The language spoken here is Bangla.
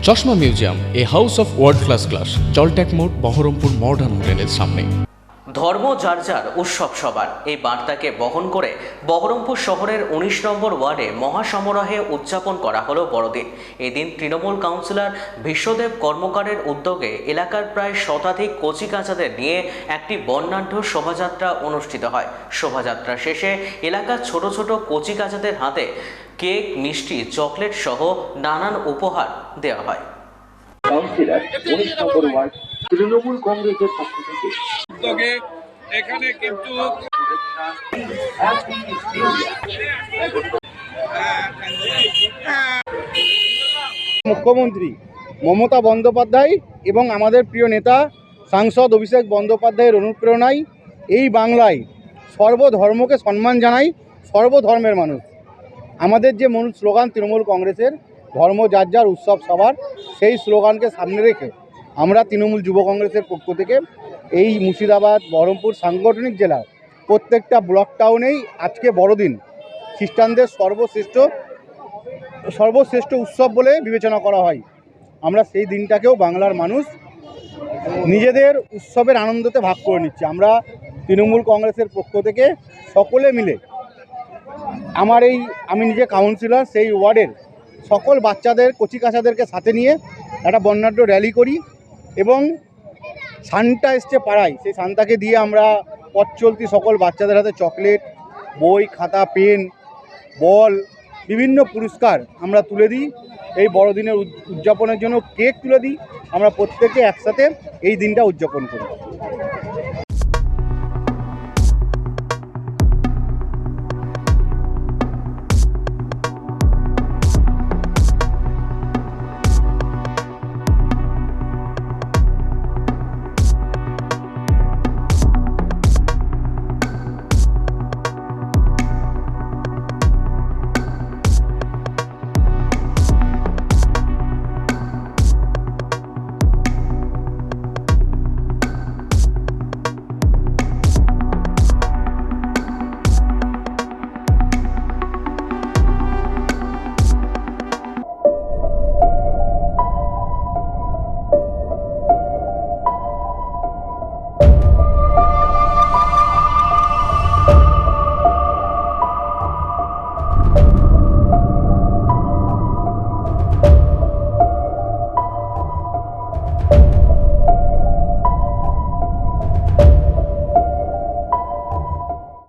চশমা museum, a house of world class, জলট্যাক মোড়, বহরমপুর মডার্ন হোটেলের সামনে। ধর্ম যার যার, উৎসব সবার, এই বার্তাকে বহন করে বহরমপুর শহরের ১৯ নম্বর ওয়ার্ডে মহাসমারোহে উদযাপন করা হলো বড়দিন। এদিন তৃণমূল কাউন্সিলর বিশ্বদেব কর্মকারের উদ্যোগে এলাকার প্রায় শতাধিক কচিকাঁচাদের নিয়ে একটি বর্ণাঢ্য শোভাযাত্রা অনুষ্ঠিত হয়। শোভাযাত্রা শেষে এলাকার ছোট ছোট কচিকাঁচাদের হাতে কেক, মিষ্টি, চকলেট সহ নানান উপহার দেওয়া হয়। কাউন্সিলর ১৯ নম্বর ওয়ার্ড তৃণমূল কংগ্রেসের পক্ষ থেকে উদ্যোগে এখানে কিন্তু মুখ্যমন্ত্রী মমতা বন্দ্যোপাধ্যায় এবং আমাদের প্রিয় নেতা সাংসদ অভিষেক বন্দ্যোপাধ্যায়ের অনুপ্রেরণায় এই বাংলায় সর্বধর্মকে সম্মান জানাই, সর্বধর্মের মানুষ। আমাদের যে মূল স্লোগান তৃণমূল কংগ্রেসের, ধর্ম যার যার, উৎসব সবার, সেই স্লোগানকে সামনে রেখে আমরা তৃণমূল যুব কংগ্রেসের পক্ষ থেকে এই মুর্শিদাবাদ, বহরমপুর সাংগঠনিক জেলার প্রত্যেকটা ব্লক টাউনেই আজকে বড়দিন খ্রিস্টানদের সর্বশ্রেষ্ঠ উৎসব বলে বিবেচনা করা হয়। আমরা সেই দিনটাকেও বাংলার মানুষ নিজেদের উৎসবের আনন্দতে ভাগ করে নিচ্ছি। আমরা তৃণমূল কংগ্রেসের পক্ষ থেকে সকলে মিলে আমি নিজে কাউন্সিলর, সেই ওয়ার্ডের সকল বাচ্চাদের, কচিকাঁচাদেরকে সাথে নিয়ে একটা বর্ণাঢ্য র্যালি করি এবং সান্তা এসছে পাড়ায়, সেই সান্তাকে দিয়ে আমরা পথ চলতি সকল বাচ্চাদের হাতে চকলেট, বই, খাতা, পেন, বল, বিভিন্ন পুরস্কার আমরা তুলে দিই। এই বড়দিনের উদযাপনের জন্য কেক তুলে দিই। আমরা প্রত্যেকে একসাথে এই দিনটা উদযাপন করি।